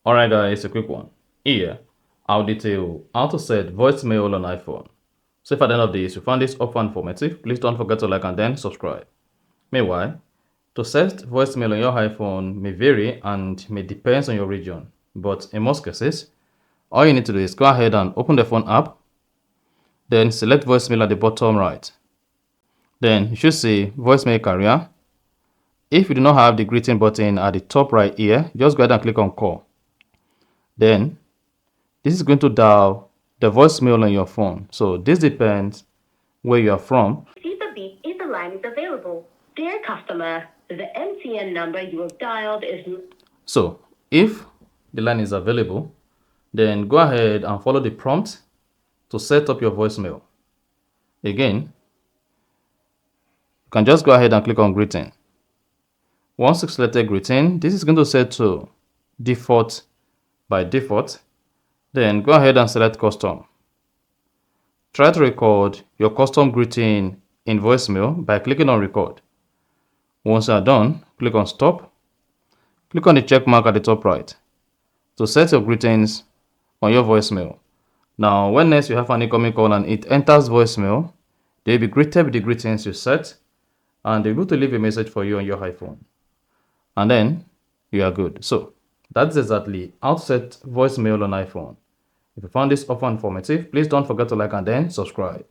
Alright guys, a quick one. Here, I'll detail how to set voicemail on iPhone. So if at the end of this you found this offer informative, please don't forget to like and then subscribe. Meanwhile, to set voicemail on your iPhone may vary and may depend on your region. But in most cases, all you need to do is go ahead and open the phone app, then select voicemail at the bottom right. Then you should see voicemail carrier. If you do not have the greeting button at the top right here, just go ahead and click on call. Then this is going to dial the voicemail on your phone. So this depends where you are from. See the beep if the line is available. Dear customer, the MTN number you have dialed is... So if the line is available, then go ahead and follow the prompt to set up your voicemail. Again, you can just go ahead and click on greeting. Once you selected greeting, this is going to set to default by default. Then go ahead and select custom. Try to record your custom greeting in voicemail by clicking on record. Once you are done, click on stop. Click on the check mark at the top right to set your greetings on your voicemail. Now, when next you have an incoming call and it enters voicemail, they'll be greeted with the greetings you set and they're able to leave a message for you on your iPhone. And then you are good. So that's exactly how to set voicemail on iPhone. If you found this offer informative, please don't forget to like and then subscribe.